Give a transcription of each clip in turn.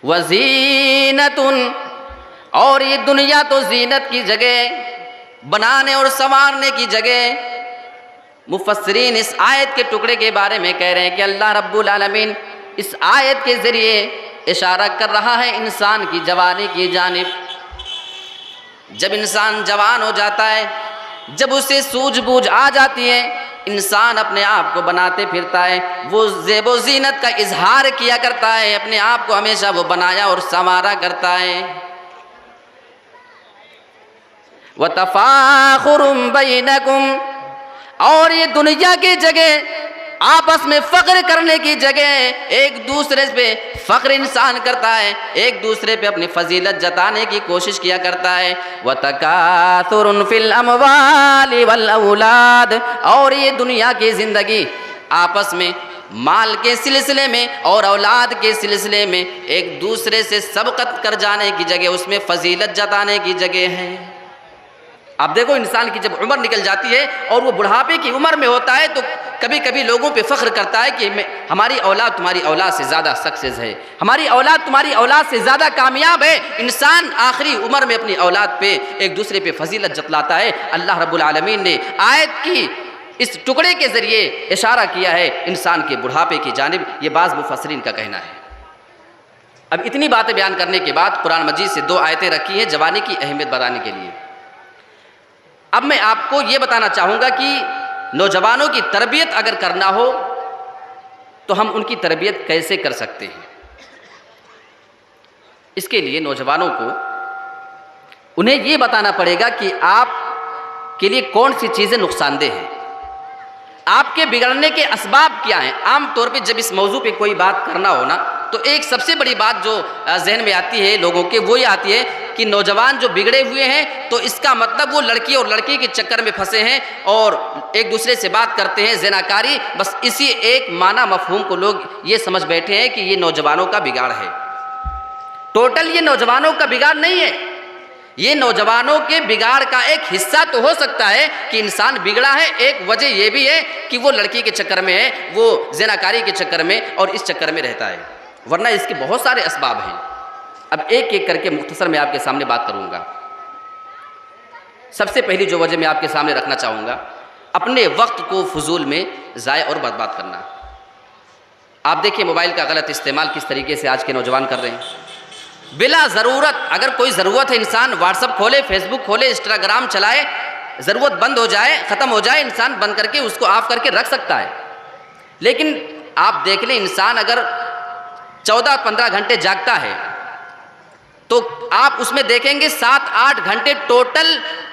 वज़ीनतुन, और ये दुनिया तो जीनत की जगह, बनाने और संवारने की जगह। मुफस्सिरीन इस आयत के टुकड़े के बारे में कह रहे हैं कि अल्लाह रब्बुल आलमीन इस आयत के ज़रिए इशारा कर रहा है इंसान की जवानी की जानिब। जब इंसान जवान हो जाता है, जब उसे सूझबूझ आ जाती है, इंसान अपने आप को बनाते फिरता है, वो ज़ेबो ज़ीनत का इजहार किया करता है, अपने आप को हमेशा वो बनाया और संवारा करता है। व तफाखुरुम बैनकुम, और ये दुनिया की जगह, आपस में फ़ख्र करने की जगह, एक दूसरे पे फ़ख्र इंसान करता है, एक दूसरे पे अपनी फजीलत जताने की कोशिश किया करता है। व तकासुरुन फिल अमवालि वल औलाद, और ये दुनिया की ज़िंदगी आपस में माल के सिलसिले में और औलाद के सिलसिले में एक दूसरे से सबकत कर जाने की जगह, उसमें फजीलत जताने की जगह है। आप देखो, इंसान की जब उम्र निकल जाती है और वो बुढ़ापे की उम्र में होता है, तो कभी कभी लोगों पे फ़ख्र करता है कि हमारी औलाद तुम्हारी औलाद से ज़्यादा सक्सेस है, हमारी औलाद तुम्हारी औलाद से ज़्यादा कामयाब है। इंसान आखिरी उम्र में अपनी औलाद पे एक दूसरे पे फजीलत जतलाता है। अल्लाह रब्बुल आलमीन ने आयत की इस टुकड़े के ज़रिए इशारा किया है इंसान के बुढ़ापे की जानिब। ये बाज़ मुफस्सिरीन का कहना है। अब इतनी बातें बयान करने के बाद कुरान मजीद से 2 आयतें रखी हैं जवानी की अहमियत बताने के लिए। अब मैं आपको ये बताना चाहूँगा कि नौजवानों की तरबियत अगर करना हो तो हम उनकी तरबियत कैसे कर सकते हैं। इसके लिए नौजवानों को उन्हें ये बताना पड़ेगा कि आप के लिए कौन सी चीज़ें नुकसानदेह हैं, आपके बिगड़ने के असबाब क्या हैं। आम तौर पे जब इस मौजू पे कोई बात करना हो ना, तो एक सबसे बड़ी बात जो जहन में आती है लोगों के, वो ये आती है कि नौजवान जो बिगड़े हुए हैं तो इसका मतलब वो लड़की और लड़की के चक्कर में फंसे हैं और एक दूसरे से बात करते हैं, ज़िनाकारी। बस इसी एक माना मफहूम को लोग ये समझ बैठे हैं कि ये नौजवानों का बिगाड़ है। टोटल ये नौजवानों का बिगाड़ नहीं है। ये नौजवानों के बिगाड़ का एक हिस्सा तो हो सकता है कि इंसान बिगड़ा है। एक वजह यह भी है कि वो लड़की के चक्कर में है, वो ज़िनाकारी के चक्कर में और इस चक्कर में रहता है, वरना इसके बहुत सारे असबाब हैं। अब एक एक करके मुख्तसर मैं आपके सामने बात करूंगा। सबसे पहली जो वजह मैं आपके सामने रखना चाहूँगा, अपने वक्त को फजूल में ज़ाय और बर्बाद करना। आप देखिए मोबाइल का गलत इस्तेमाल किस तरीके से आज के नौजवान कर रहे हैं। बिला ज़रूरत, अगर कोई ज़रूरत है, इंसान व्हाट्सअप खोले, फेसबुक खोले, इंस्टाग्राम चलाए, ज़रूरत बंद हो जाए, ख़त्म हो जाए, इंसान बंद करके उसको ऑफ करके रख सकता है। लेकिन आप देख लें, इंसान अगर 14-15 घंटे जागता है तो आप उसमें देखेंगे 7-8 घंटे टोटल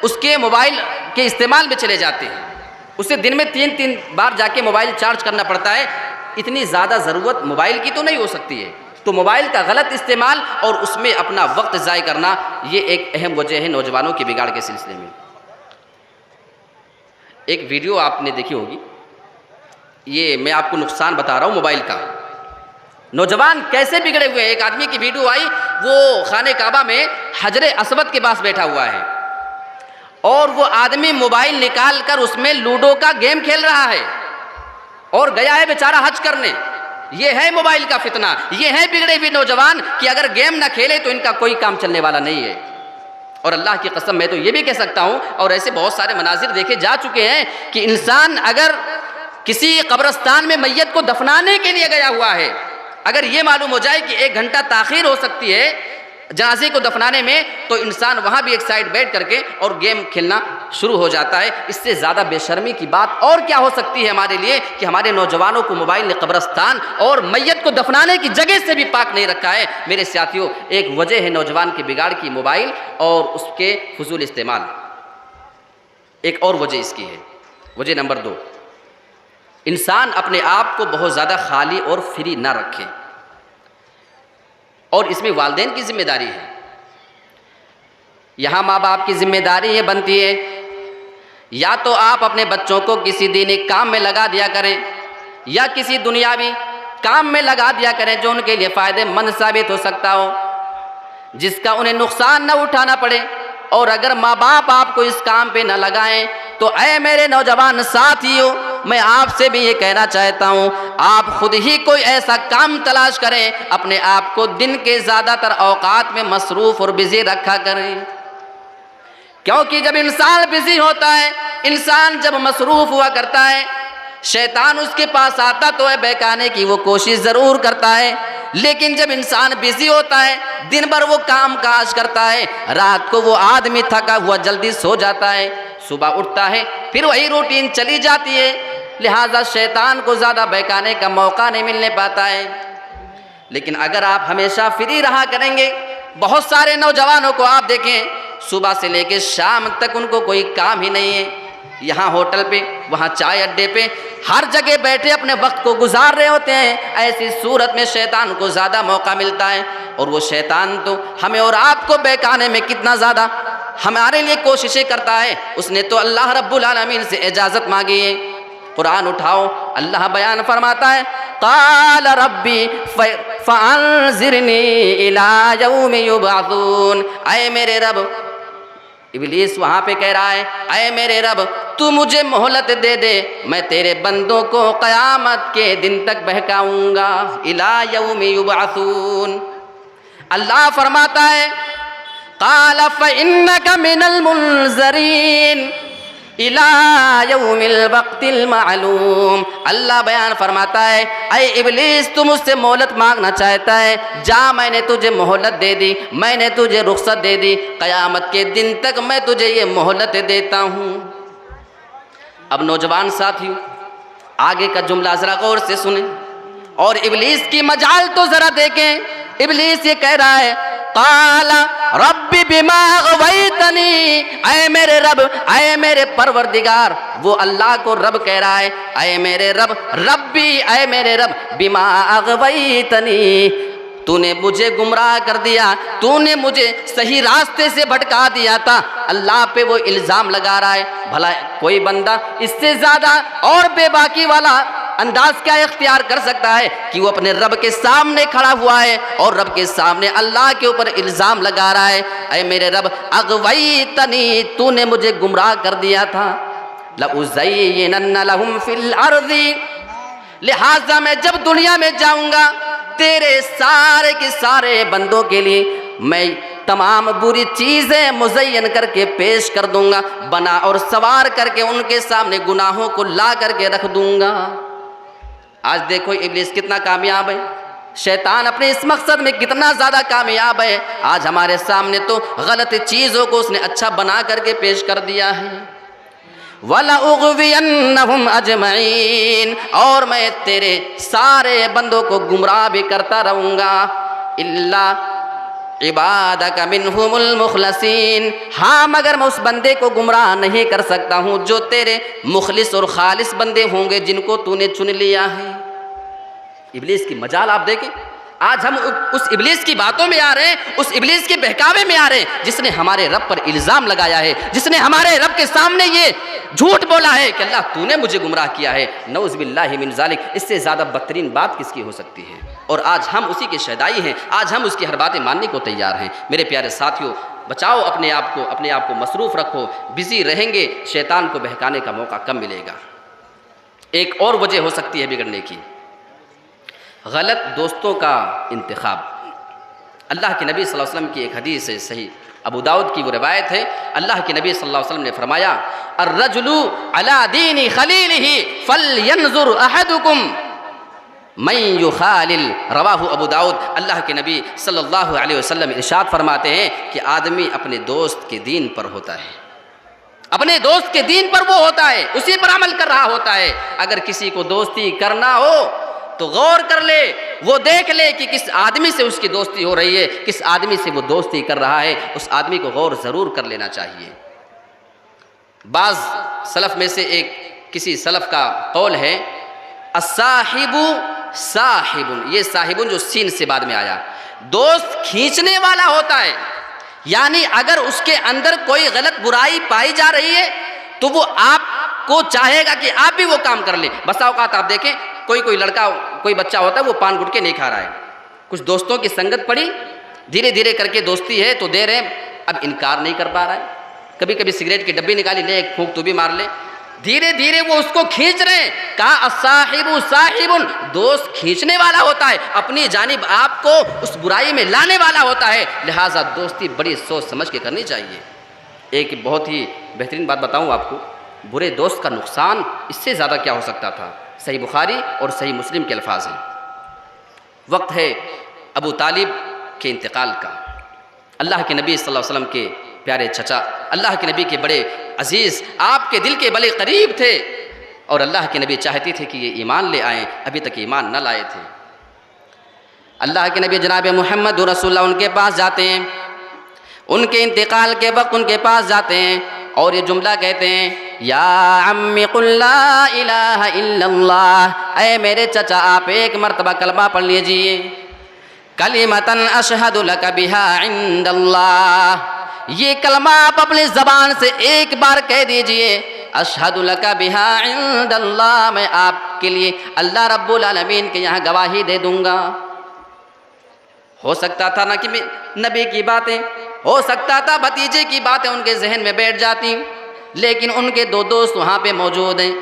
उसके मोबाइल के इस्तेमाल में चले जाते हैं। उसे दिन में 3-3 बार जाके मोबाइल चार्ज करना पड़ता है। इतनी ज़्यादा ज़रूरत मोबाइल की तो नहीं हो सकती है। तो मोबाइल का गलत इस्तेमाल और उसमें अपना वक्त ज़ाय करना, ये एक अहम वजह है नौजवानों के बिगाड़ के सिलसिले में। एक वीडियो आपने देखी होगी, ये मैं आपको नुकसान बता रहा हूँ मोबाइल का। नौजवान कैसे बिगड़े हुए हैं। एक आदमी की वीडियो आई, वो खाने काबा में हजरे असवद के पास बैठा हुआ है और वो आदमी मोबाइल निकाल कर उसमें लूडो का गेम खेल रहा है और गया है बेचारा हज करने। ये है मोबाइल का फितना, ये है बिगड़े हुए नौजवान कि अगर गेम ना खेले तो इनका कोई काम चलने वाला नहीं है। और अल्लाह की कसम मैं तो ये भी कह सकता हूँ, और ऐसे बहुत सारे मनाजिर देखे जा चुके हैं कि इंसान अगर किसी कब्रिस्तान में मैयत को दफनाने के लिए गया हुआ है, अगर ये मालूम हो जाए कि 1 घंटा ताख़ीर हो सकती है जनाजे को दफनाने में, तो इंसान वहाँ भी एक साइड बैठ करके और गेम खेलना शुरू हो जाता है। इससे ज़्यादा बेशर्मी की बात और क्या हो सकती है हमारे लिए कि हमारे नौजवानों को मोबाइल ने कब्रिस्तान और मैयत को दफनाने की जगह से भी पाक नहीं रखा है। मेरे साथियों, एक वजह है नौजवान के बिगाड़ की मोबाइल और उसके फजूल इस्तेमाल। एक और वजह इसकी है, वजह नंबर 2, इंसान अपने आप को बहुत ज़्यादा खाली और फ्री ना रखे, और इसमें वालिदैन की जिम्मेदारी है। यहाँ माँ बाप की जिम्मेदारी ये बनती है, या तो आप अपने बच्चों को किसी दीनी काम में लगा दिया करें या किसी दुनियावी काम में लगा दिया करें जो उनके लिए फ़ायदेमंद साबित हो सकता हो, जिसका उन्हें नुकसान न उठाना पड़े। और अगर माँ बाप आपको इस काम पे न लगाएं तो ऐ मेरे नौजवान साथियों, मैं आपसे भी ये कहना चाहता हूँ, आप खुद ही कोई ऐसा काम तलाश करें, अपने आप को दिन के ज़्यादातर औकात में मसरूफ़ और बिज़ी रखा करें। क्योंकि जब इंसान बिज़ी होता है, इंसान जब मसरूफ़ हुआ करता है, शैतान उसके पास आता तो है बहकाने की वो कोशिश ज़रूर करता है, लेकिन जब इंसान बिज़ी होता है, दिन भर वो काम काज करता है, रात को वो आदमी थका हुआ जल्दी सो जाता है, सुबह उठता है फिर वही रूटीन चली जाती है, लिहाजा शैतान को ज़्यादा बहकाने का मौका नहीं मिलने पाता है। लेकिन अगर आप हमेशा फ्री रहा करेंगे, बहुत सारे नौजवानों को आप देखें सुबह से लेकर शाम तक उनको कोई काम ही नहीं है, यहाँ होटल पे, वहाँ चाय अड्डे पे, हर जगह बैठे अपने वक्त को गुजार रहे होते हैं। ऐसी सूरत में शैतान को ज़्यादा मौका मिलता है, और वो शैतान तो हमें और आपको बहकाने में कितना ज़्यादा हमारे लिए कोशिशें करता है। उसने तो अल्लाह रब्बुल आलमीन से इजाज़त मांगी है। कुरान उठाओ, अल्लाह बयान फरमाता है, क़ाल रब्बी फ़अंज़िरनी इला यौमि युबअसून। ऐ मेरे रब, इब्लीस वहाँ पे कह रहा है, ऐ मेरे रब तू मुझे मोहलत दे दे, मैं तेरे बंदों को क़यामत के दिन तक बहकाऊँगा। इला यौमि युबअसून। अल्लाह फरमाता है, क़ाल फ़इन्नका मिनल मुनज़रीन इला यौमिल वक़्तिल मालूम। अल्लाह बयान फरमाता है, ऐ इब्लीस तू मुझसे मोहलत मांगना चाहता है, जा मैंने तुझे मोहलत दे दी, मैंने तुझे रुख्सत दे दी, क़यामत के दिन तक मैं तुझे ये मोहलत देता हूँ। अब नौजवान साथियों, आगे का जुमला ज़रा गौर से सुने और इब्लीस की मजाल तो ज़रा देखें। इब्लीस ये कह रहा है, क़ाला रब्बी बिमा अग़वैतनी। ऐ मेरे रब, ऐ मेरे परवरदिगार, वो अल्लाह को रब कह रहा है, ऐ मेरे रब, रब्बी, ऐ मेरे रब, बिमा अग़वैतनी, तूने मुझे गुमराह कर दिया, तूने मुझे सही रास्ते से भटका दिया था। अल्लाह पे वो इल्ज़ाम लगा रहा है। भला कोई बंदा इससे ज़्यादा और बेबाकी वाला अंदाज क्या इख्तियार कर सकता है कि वो अपने रब के सामने खड़ा हुआ है और रब के सामने अल्लाह के ऊपर इल्ज़ाम लगा रहा है, ऐ मेरे रब अग़वैतनी, तूने मुझे गुमराह कर दिया था। लउज़य्यिनन्ना लहुम फिल अर्ज़ि, लिहाजा मैं जब दुनिया में जाऊंगा तेरे सारे के सारे बंदों के लिए मैं तमाम बुरी चीज़ें मुज़य्यन करके पेश कर दूंगा, बना और सवार करके उनके सामने गुनाहों को ला करके रख दूंगा। आज देखो इब्लीस कितना कामयाब है, शैतान अपने इस मकसद में कितना ज़्यादा कामयाब है। आज हमारे सामने तो गलत चीज़ों को उसने अच्छा बना करके पेश कर दिया है। वला उग़वियन्नहुम अजमईन, और मैं तेरे सारे बंदों को गुमराह भी करता रहूँगा, इल्ला इबादका मिनहुमुल मुखलसीन। हाँ, मगर मैं उस बंदे को गुमराह नहीं कर सकता हूँ जो तेरे मुखलिस और खालिस बंदे होंगे, जिनको तूने चुन लिया है। इब्लीस की मजाल आप देखें। आज हम उस इब्लीस की बातों में आ रहे हैं, उस इब्लीस के बहकावे में आ रहे हैं जिसने हमारे रब पर इल्ज़ाम लगाया है, जिसने हमारे रब के सामने ये झूठ बोला है कि अल्लाह तूने मुझे गुमराह किया है। नऊज़ बिल्लाहि मिन ज़ालिक, इससे ज़्यादा बदतरीन बात किसकी हो सकती है। और आज हम उसी के शहदाई हैं, आज हम उसकी हर बातें मानने को तैयार हैं। मेरे प्यारे साथियों, बचाओ अपने आप को मसरूफ़ रखो। बिज़ी रहेंगे, शैतान को बहकाने का मौका कम मिलेगा। एक और वजह हो सकती है बिगड़ने की, गलत दोस्तों का इंतखाब। अल्लाह के नबी सल्लल्लाहु अलैहि वसल्लम की एक हदीस है, सही अबू दाऊद की वो रिवायत है। अल्लाह के नबी सल्लल्लाहु अलैहि वसल्लम ने फरमाया, अर्रजुलु अला दीनी खलीलिही फलयंजुर अहदुकुम मन युखालिल। रवाहु अबू दाऊद। अल्लाह के नबी सल्लल्लाहु अलैहि वसल्लम इरशाद फरमाते हैं कि आदमी अपने दोस्त के दीन पर होता है, अपने दोस्त के दीन पर वो होता है, उसी पर अमल कर रहा होता है। अगर किसी को दोस्ती करना हो तो गौर कर ले, वो देख ले कि किस आदमी से उसकी दोस्ती हो रही है, किस आदमी से वो दोस्ती कर रहा है, उस आदमी को गौर ज़रूर कर लेना चाहिए। बाज़ सलफ़ में से एक किसी सलफ़ का कौल है, अस्साहिबु साहिबुन, ये साहिबुन जो सीन से बाद में आया, दोस्त खींचने वाला होता है। यानी अगर उसके अंदर कोई गलत बुराई पाई जा रही है तो वो आपको चाहेगा कि आप भी वो काम कर ले। बसा औकात आप देखें, कोई लड़का, कोई बच्चा होता है वो पान गुटके नहीं खा रहा है, कुछ दोस्तों की संगत पड़ी, धीरे धीरे करके दोस्ती है तो दे रहे हैं, अब इनकार नहीं कर पा रहा है। कभी कभी सिगरेट की डब्बी निकाली, ले एक फूंक तू भी मार ले, धीरे धीरे वो उसको खींच रहे हैं। कहा अस्साहिबु साहिबुन, दोस्त खींचने वाला होता है, अपनी जानिब आपको उस बुराई में लाने वाला होता है। लिहाजा दोस्ती बड़ी सोच समझ के करनी चाहिए। एक बहुत ही बेहतरीन बात बताऊं आपको, बुरे दोस्त का नुकसान इससे ज़्यादा क्या हो सकता था। सही बुखारी और सही मुस्लिम के अल्फाज हैं। वक्त है अबू तालिब के इंतकाल का। अल्लाह के नबी सल्लल्लाहु अलैहि वसल्लम के प्यारे चचा, अल्लाह के नबी के बड़े अजीज़, आपके दिल के बड़े करीब थे और अल्लाह के नबी चाहती थे कि ये ईमान ले आएँ, अभी तक ईमान न लाए थे। अल्लाह के नबी जनाब मोहम्मद रसूलुल्लाह उनके पास जाते हैं, उनके इंतकाल के वक्त उनके पास जाते हैं और ये जुमला कहते हैं, या अम्मी कुल ला इलाहा इल्लल्लाह, ऐ मेरे चचा आप एक मरतबा कलमा पढ़ लीजिए, कलिमतन अशहदु लका बिहा इंदल्लाह, ये कलमा आप अपनी ज़बान से एक बार कह दीजिए, अशहदु लका बिहा इंदल्लाह, मैं आपके लिए अल्लाह रब्बुल आलमीन के यहाँ गवाही दे दूँगा। हो सकता था ना कि नबी की बातें, हो सकता था भतीजे की बातें उनके जहन में बैठ जाती, लेकिन उनके दो दोस्त वहाँ पे मौजूद हैं,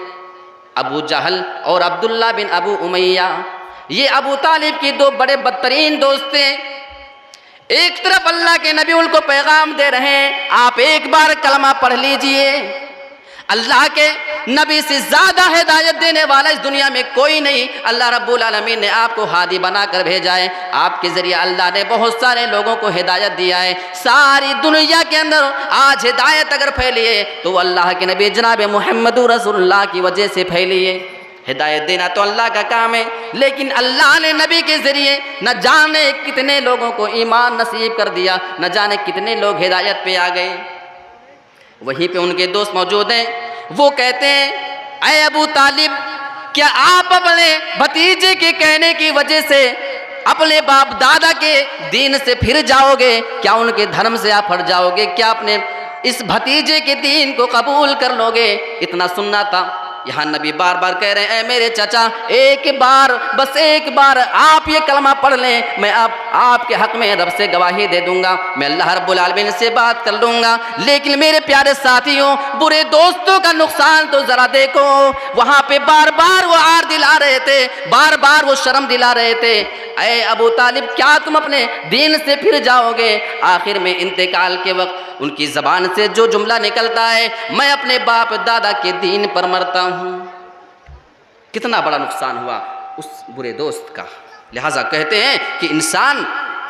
अबू जहल और अब्दुल्ला बिन अबू उमैया। ये अबू तालिब की दो बड़े बदतरीन दोस्त थे। एक तरफ अल्लाह के नबी उनको पैगाम दे रहे हैं, आप एक बार कलमा पढ़ लीजिए, अल्लाह के नबी से ज़्यादा हिदायत देने वाला इस दुनिया में कोई नहीं। अल्लाह रब्बुल आलमीन ने आपको हादी बना कर भेजा है, आपके ज़रिए अल्लाह ने बहुत सारे लोगों को हिदायत दिया है। सारी दुनिया के अंदर आज हिदायत अगर फैली है तो अल्लाह के नबी जनाब मोहम्मद रसूलुल्लाह की वजह से फैली है। हिदायत देना तो अल्लाह का काम है, लेकिन अल्लाह ने नबी के ज़रिए न जाने कितने लोगों को ईमान नसीब कर दिया, न जाने कितने लोग हिदायत पे आ गए। वहीं पे उनके दोस्त मौजूद हैं, वो कहते हैं, ऐ अबू तालिब, क्या आप अपने भतीजे के कहने की वजह से अपने बाप दादा के दीन से फिर जाओगे? क्या उनके धर्म से आप हट जाओगे? क्या अपने इस भतीजे के दीन को कबूल कर लोगे? इतना सुनना था। यहाँ नबी बार बार कह रहे हैं, ऐ मेरे चाचा, एक बार, बस एक बार आप ये कलमा पढ़ लें, मैं आपके हक में रब से गवाही दे दूंगा, मैं अल्लाह रब्बुल आलमीन से बात कर लूँगा। लेकिन मेरे प्यारे साथियों, बुरे दोस्तों का नुकसान तो ज़रा देखो, वहाँ पे बार बार वो आर दिला रहे थे, बार बार वो शर्म दिला रहे थे, ऐ अबू तालिब, क्या तुम अपने दीन से फिर जाओगे? आखिर में इंतकाल के वक्त उनकी ज़बान से जो जुमला निकलता है, मैं अपने बाप दादा के दीन पर मरता हूँ। कितना बड़ा नुकसान हुआ उस बुरे दोस्त का। लिहाजा कहते हैं कि इंसान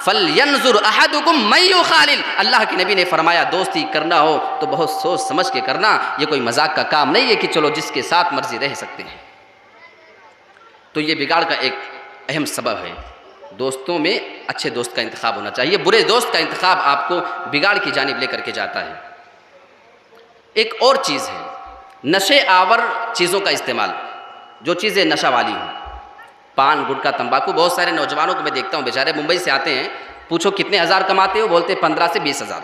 फलयंजुर अहदुकुम मन युखालिल, अल्लाह के नबी ने फरमाया दोस्ती करना हो तो बहुत सोच समझ के करना, ये कोई मजाक का काम नहीं है कि चलो जिसके साथ मर्जी रह सकते हैं। तो ये बिगाड़ का एक अहम सबब है। दोस्तों में अच्छे दोस्त का इंतखाब होना चाहिए, बुरे दोस्त का इंतखाब आपको बिगाड़ की जानिब लेकर के जाता है। एक और चीज़ है, नशे आवर चीज़ों का इस्तेमाल, जो चीज़ें नशा वाली हों, पान, गुटखा, तंबाकू। बहुत सारे नौजवानों को मैं देखता हूँ, बेचारे मुंबई से आते हैं, पूछो कितने हज़ार कमाते हो? बोलते 15 से 20 हज़ार।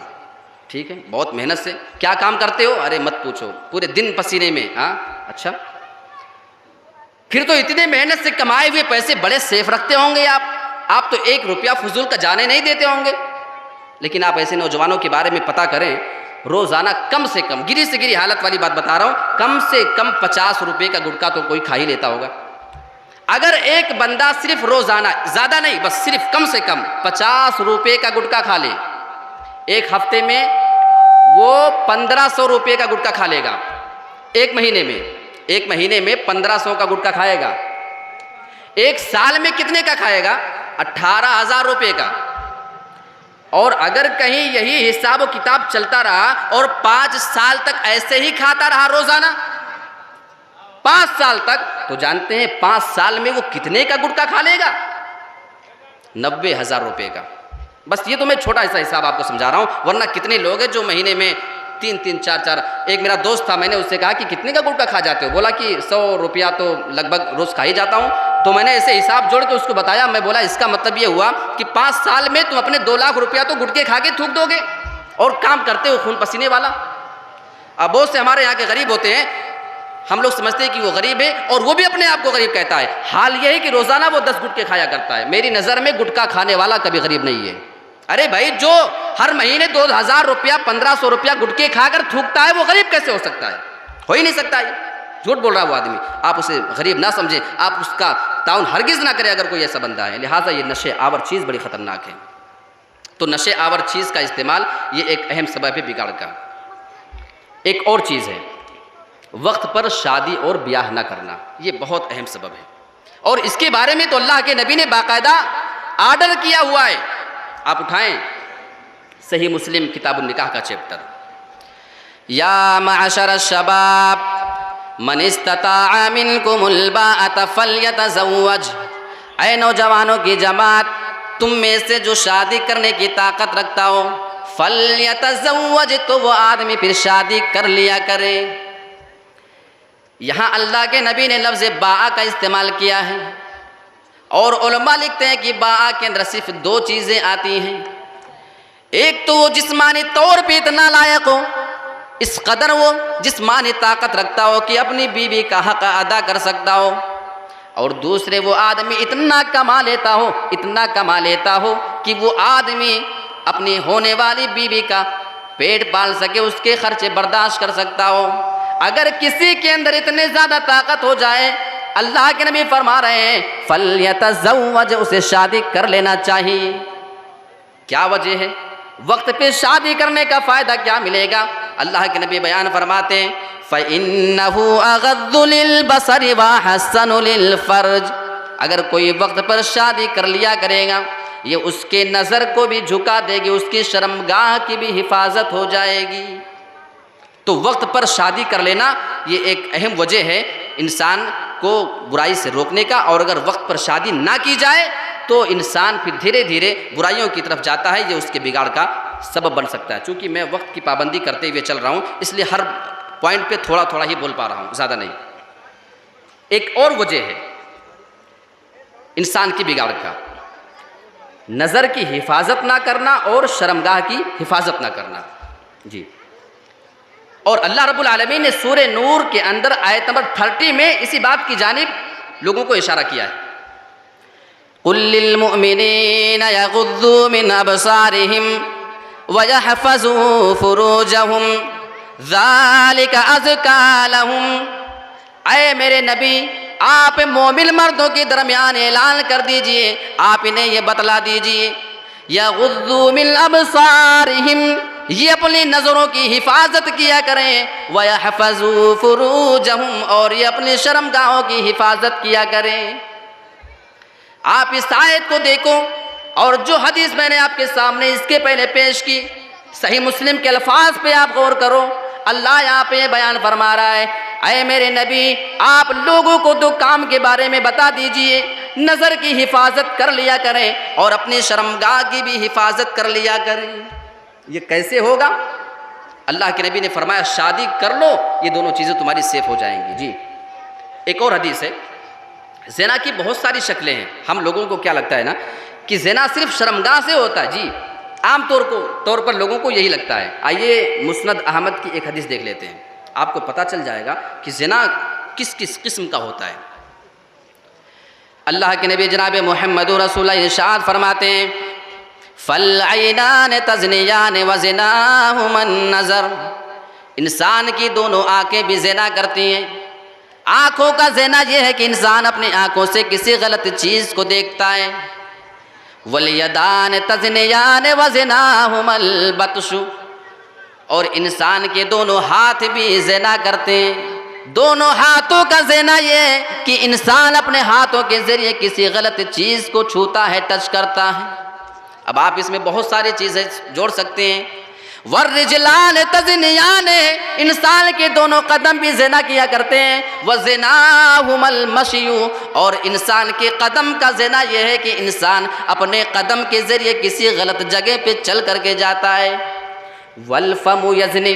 ठीक है, बहुत मेहनत से। क्या काम करते हो? अरे मत पूछो, पूरे दिन पसीने में। हाँ, अच्छा, फिर तो इतने मेहनत से कमाए हुए पैसे बड़े सेफ रखते होंगे आप तो 1 रुपया फजूल का जाने नहीं देते होंगे। लेकिन आप ऐसे नौजवानों के बारे में पता करें, रोज़ाना कम से कम, गिरी से गिरी हालत वाली बात बता रहा हूँ, कम से कम 50 रुपये का गुटखा तो कोई खा ही लेता होगा। अगर एक बंदा सिर्फ रोज़ाना, ज़्यादा नहीं, बस सिर्फ कम से कम 50 रुपये का गुटखा खा ले, एक हफ्ते में वो 1500 रुपये का गुटखा खा लेगा। एक महीने में 1500 का गुटखा खाएगा। एक साल में कितने का खाएगा? 18,000 रुपये का। और अगर कहीं यही हिसाब किताब चलता रहा और 5 साल तक ऐसे ही खाता रहा रोजाना, 5 साल तक, तो जानते हैं 5 साल में वो कितने का गुटखा खा लेगा? 90,000 रुपये का। बस ये तो मैं छोटा सा हिसाब आपको समझा रहा हूँ, वरना कितने लोग हैं जो महीने में 3-3, 4-4। एक मेरा दोस्त था, मैंने उससे कहा कि कितने का गुटखा खा जाते हो? बोला कि 100 रुपया तो लगभग रोज़ खा ही जाता हूँ। तो मैंने ऐसे हिसाब जोड़ के उसको बताया। मैं बोला इसका मतलब ये हुआ कि 5 साल में तुम अपने 2 लाख रुपया तो गुटखे खा के थूक दोगे, और काम करते हो खून पसीने वाला। अब बहुत से हमारे यहाँ के गरीब होते हैं, हम लोग समझते हैं कि वो गरीब है और वो भी अपने आप को गरीब कहता है। हाल ये है कि रोज़ाना वो 10 गुटखे खाया करता है। मेरी नज़र में गुटखा खाने वाला कभी गरीब नहीं है। अरे भाई, जो हर महीने 2,000 रुपया, 1,500 रुपया गुटखे खाकर थूकता है, वो गरीब कैसे हो सकता है? हो ही नहीं सकता है। झूठ बोल रहा है वो आदमी, आप उसे गरीब ना समझें, आप उसका ताउन हरगिज़ ना करें अगर कोई ऐसा बंदा है। लिहाजा ये नशे आवर चीज़ बड़ी ख़तरनाक है। तो नशे आवर चीज़ का इस्तेमाल ये एक अहम सबब है बिगाड़ का। एक और चीज़ है वक्त पर शादी और ब्याह ना करना, ये बहुत अहम सबब है। और इसके बारे में तो अल्लाह के नबी ने बाकायदा आर्डर किया हुआ है। आप उठाएं सही मुस्लिम किताबुन निकाह का चैप्टर, या माशर शबाब मन इस्तताअ मिनकुमुल बाअत फल्यतज़व्वज, ऐ नौजवानों की जमात, तुम में से जो शादी करने की ताकत रखता हो, फल्यतज़व्वज, तो वो आदमी फिर शादी कर लिया करे। यहाँ अल्लाह के नबी ने लफ्ज़ बाआ का इस्तेमाल किया है और उलमा लिखते हैं कि बाआ के अंदर सिर्फ दो चीज़ें आती हैं। एक तो वो जिस्मानी तौर पे इतना लायक हो, इस कदर वो जिस्मानी ताकत रखता हो कि अपनी बीवी का हक़ अदा कर सकता हो, और दूसरे वो आदमी इतना कमा लेता हो, इतना कमा लेता हो कि वो आदमी अपनी होने वाली बीवी का पेट पाल सके, उसके खर्चे बर्दाश्त कर सकता हो। अगर किसी के अंदर इतने ज़्यादा ताकत हो जाए, अल्लाह के नबी फरमा रहे हैं फल्यतज़व्वज, उसे शादी कर लेना चाहिए। क्या वजह है? वक्त पे शादी करने का फ़ायदा क्या मिलेगा? अल्लाह के नबी बयान फरमाते हैं फ़इन्नहु अग़द्दु लिलबसरि व अहसनु लिलफ़र्ज, अगर कोई वक्त पर शादी कर लिया करेगा, ये उसके नज़र को भी झुका देगी, उसकी शर्मगाह की भी हिफाजत हो जाएगी। तो वक्त पर शादी कर लेना ये एक अहम वजह है इंसान को बुराई से रोकने का। और अगर वक्त पर शादी ना की जाए तो इंसान फिर धीरे धीरे बुराइयों की तरफ जाता है, ये उसके बिगाड़ का सबब बन सकता है। चूँकि मैं वक्त की पाबंदी करते हुए चल रहा हूँ, इसलिए हर पॉइंट पे थोड़ा थोड़ा ही बोल पा रहा हूँ, ज़्यादा नहीं। एक और वजह है इंसान की बिगाड़ का, नज़र की हिफाजत ना करना और शर्मगाह की हिफाजत ना करना। जी, और अल्लाह रब्बुल आलमीन ने सूरे नूर के अंदर आयत नंबर 30 में इसी बात की जानिब लोगों को इशारा किया है। कुल लिल मुअमिनीना यग़ुद्दू मिन अबसारिहिम व यहफ़ज़ू फ़ुरूजहुम ज़ालिका अज़का लहुम, ऐ मेरे नबी, आप मोमिन मर्दों के दरमियान ऐलान कर दीजिए, आप इन्हें ये बतला दीजिए, यग़ुद्दू मिन अबसारिहिम, ये अपनी नज़रों की हिफाजत किया करें, व यहफ़ज़ू फ़ुरूजहुम, और ये अपनी शर्मगाहों की हिफाजत किया करें। आप इस आयत को देखो और जो हदीस मैंने आपके सामने इसके पहले पेश की, सही मुस्लिम के अल्फाज पे आप गौर करो। अल्लाह यहाँ पे बयान फरमा रहा है, ऐ मेरे नबी, आप लोगों को दो काम के बारे में बता दीजिए, नज़र की हिफाजत कर लिया करें और अपनी शर्मगाह की भी हिफाजत कर लिया करें। ये कैसे होगा? अल्लाह के नबी ने फरमाया शादी कर लो, ये दोनों चीज़ें तुम्हारी सेफ हो जाएंगी। जी, एक और हदीस है, ज़िना की बहुत सारी शक्लें हैं। हम लोगों को क्या लगता है ना कि ज़िना सिर्फ शर्मगाह से होता है। जी, आम तौर पर लोगों को यही लगता है। आइए मुस्नद अहमद की एक हदीस देख लेते हैं, आपको पता चल जाएगा कि ज़िना किस किस किस्म का होता है। अल्लाह के नबी जनाब मोहम्मद रसूलुल्लाह इरशाद फरमाते हैं फल ऐनान तज़नियान व ज़िनाहुमन नज़र, इंसान की दोनों आँखें भी ज़िना करती हैं। आँखों का ज़िना यह है कि इंसान अपनी आँखों से किसी गलत चीज़ को देखता है। वल यदान तज़नियान व ज़िनाहुमल बत्शु, और इंसान के दोनों हाथ भी ज़िना करते हैं। दोनों हाथों का ज़िना ये है कि इंसान अपने हाथों के ज़रिए किसी गलत चीज़ को छूता है, टच करता है। अब आप इसमें बहुत सारी चीज़ें जोड़ सकते हैं। वर्रिजलान तज़नियान, इंसान के दोनों कदम भी ज़िना किया करते हैं। वज़िनाहुमल मशियु, और इंसान के कदम का ज़िना यह है कि इंसान अपने कदम के ज़रिए किसी गलत जगह पे चल करके जाता है। वल्फमु यज़नी,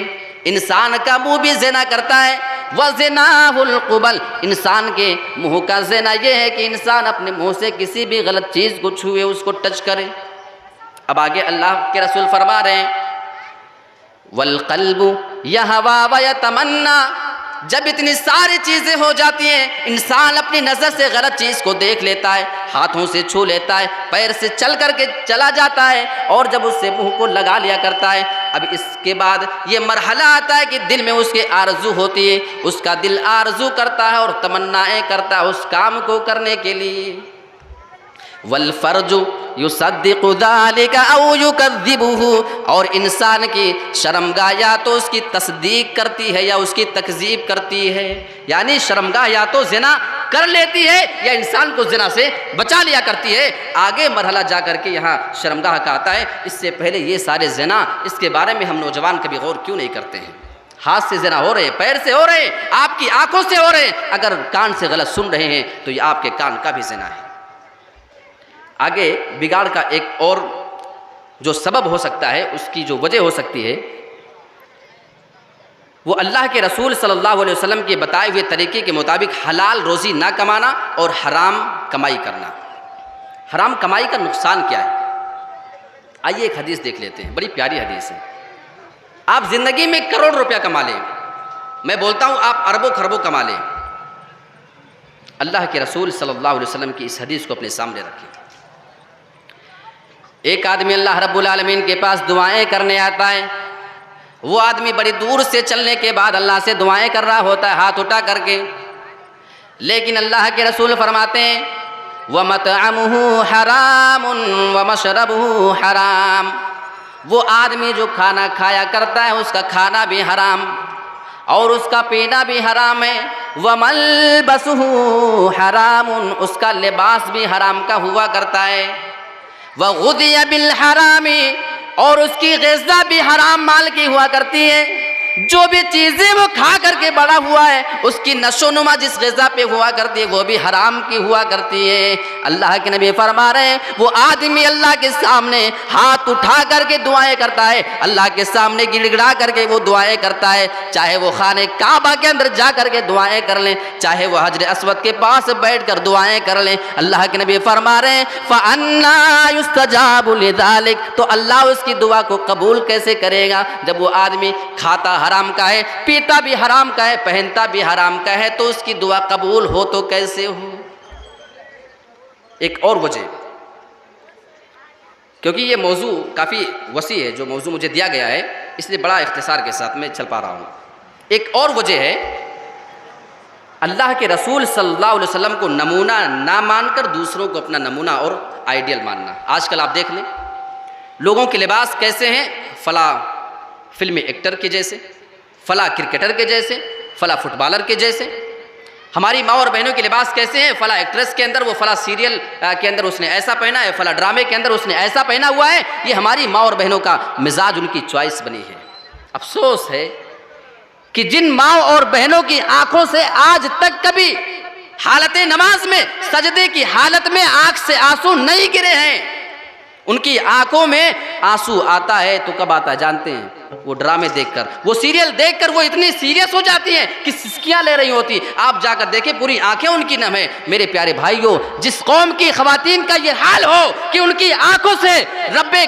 इंसान का मुँह भी ज़िना करता है। वज़िनाहुल क़ुबल, इंसान के मुँह का ज़िना यह है कि इंसान अपने मुँह से किसी भी गलत चीज़ को छुए, उसको टच करे। अब आगे अल्लाह के रसूल फरमा रहे हैं वल क़ल्बु यहवा व यतमन्ना, जब इतनी सारी चीज़ें हो जाती हैं, इंसान अपनी नज़र से गलत चीज़ को देख लेता है, हाथों से छू लेता है, पैर से चल करके चला जाता है और जब उससे मुंह को लगा लिया करता है, अब इसके बाद ये मरहला आता है कि दिल में उसके आरज़ू होती है, उसका दिल आरज़ू करता है और तमन्नाएँ करता है उस काम को करने के लिए। वल फर्जु युसद्दिक़ु ज़ालिका औ युकज़्ज़िबुहु, और इंसान की शर्मगाह या तो उसकी तस्दीक करती है या उसकी तकज़ीब करती है। यानी शर्मगाह या तो ज़िना कर लेती है या इंसान को ज़िना से बचा लिया करती है। आगे मरहला जा कर के यहाँ शर्मगाह का आता है। इससे पहले ये सारे ज़िना, इसके बारे में हम नौजवान कभी गौर क्यों नहीं करते हैं? हाथ से ज़िना हो रहे, पैर से हो रहे, आपकी आँखों से हो रहे, अगर कान से गलत सुन रहे हैं तो ये आपके कान का भी ज़िना है। आगे बिगाड़ का एक और जो सबब हो सकता है, उसकी जो वजह हो सकती है, वो अल्लाह के रसूल सल्लल्लाहु अलैहि वसल्लम के बताए हुए तरीके के मुताबिक हलाल रोज़ी ना कमाना और हराम कमाई करना। हराम कमाई का नुकसान क्या है? आइए एक हदीस देख लेते हैं, बड़ी प्यारी हदीस है। आप ज़िंदगी में करोड़ रुपया कमा लें, मैं बोलता हूँ आप अरबों खरबों कमा लें, अल्लाह के रसूल सल्लल्लाहु अलैहि वसल्लम की इस हदीस को अपने सामने रखें। एक आदमी अल्लाह रब्बुल आलमीन के पास दुआएं करने आता है। वो आदमी बड़ी दूर से चलने के बाद अल्लाह से दुआएं कर रहा होता है हाथ उठा करके, लेकिन अल्लाह के रसूल फरमाते हैं व मतअमुहु हरामुन व मशरबुहु हराम। वो आदमी जो खाना खाया करता है उसका खाना भी हराम और उसका पीना भी हराम है। व मलबसुहु हरामुन, उसका लिबास भी हराम का हुआ करता है। व गुदिया बिल हरामी, और उसकी ग़िज़ा भी हराम माल की हुआ करती है। जो भी चीज़ें वो खा करके बड़ा हुआ है, उसकी नशोनुमा जिस ग़िज़ा पे हुआ करती है वो भी हराम की हुआ करती है। अल्लाह के नबी फरमा रहे हैं वो आदमी अल्लाह के सामने हाथ उठा करके दुआएं करता है, अल्लाह के सामने गिड़गिड़ा करके वो दुआएं करता है, चाहे वो खाने काबा के अंदर जा करके दुआएं कर लें, चाहे वो हजर अस्वद के पास बैठ कर दुआएं कर लें। अल्लाह के नबी फरमा रहे हैं फ़अन्ना युस्तजाबु लिज़ालिक, तो अल्लाह उसकी दुआ को कबूल कैसे करेगा जब वो आदमी खाता हराम का है, पीता भी हराम का है, पहनता भी हराम का है, तो उसकी दुआ कबूल हो तो कैसे हो? एक और वजह, क्योंकि ये मौजू काफ़ी वसी है जो मौजू मुझे दिया गया है, इसलिए बड़ा इख्तिसार के साथ मैं चल पा रहा हूँ। एक और वजह है अल्लाह के रसूल सल्लल्लाहु अलैहि वसल्लम को नमूना ना मानकर दूसरों को अपना नमूना और आइडियल मानना। आजकल आप देख लें लोगों के लिबास कैसे हैं, फला फिल्मी एक्टर के जैसे, फला क्रिकेटर के जैसे, फला फुटबॉलर के जैसे। हमारी माँ और बहनों के लिबास कैसे हैं, फला एक्ट्रेस के अंदर वो फला सीरियल के अंदर उसने ऐसा पहना है, फला ड्रामे के अंदर उसने ऐसा पहना हुआ है। ये हमारी माँ और बहनों का मिजाज, उनकी चॉइस बनी है। अफसोस है कि जिन माँ और बहनों की आंखों से आज तक कभी हालत नमाज में सजदे की हालत में आंख से आंसू नहीं गिरे हैं, उनकी आंखों में आंसू आता है तो कब आता है जानते हैं? वो ड्रामे देखकर, वो सीरियल देखकर वो इतनी सीरियस हो जाती हैं कि सिसकियां ले रही होती। आप जाकर देखें पूरी आंखें उनकी नम है। मेरे प्यारे भाइयों, जिस कौम की ख़वातीन का ये हाल हो कि उनकी आंखों से रब्बे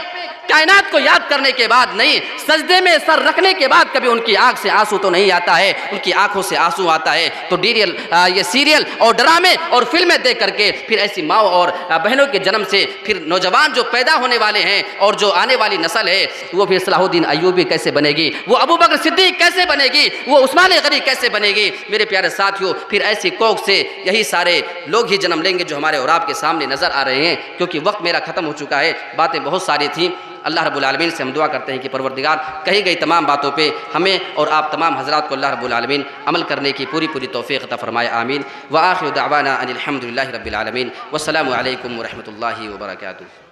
कायनात को याद करने के बाद नहीं, सजदे में सर रखने के बाद कभी उनकी आंख से आंसू तो नहीं आता है, उनकी आंखों से आंसू आता है। तो ये सीरियल और ड्रामे और फिल्में देख करके फिर ऐसी माँ और बहनों के जन्म से फिर नौजवान जो पैदा होने वाले हैं और जो आने वाली नस्ल है वो फिर सलाहुद्दीन अय्यूबी कैसे बनेगी, वो अबू बकर सिद्दीक कैसे बनेगी, वो उस्मान गनी कैसे बनेगी? मेरे प्यारे साथियों, फिर ऐसी कौक से यही सारे लोग ही जन्म लेंगे जो हमारे और आपके सामने नज़र आ रहे हैं। क्योंकि वक्त मेरा ख़त्म हो चुका है, बातें बहुत सारी थीं। अल्लाह रब्बुल आलमीन से हम दुआ करते हैं कि परवरदिगार कही गई तमाम बातों पे हमें और आप तमाम हज़रात को अल्लाह रब्बुल आलमीन अमल करने की पूरी तौफ़ीक़ अता फ़रमाए। आमीन। व आखिरु दअवाना अनिल हम्दुलिल्लाहि रब्बिल आलमीन। वस्सलामु अलैकुम व रहमतुल्लाहि व बरकातुहू।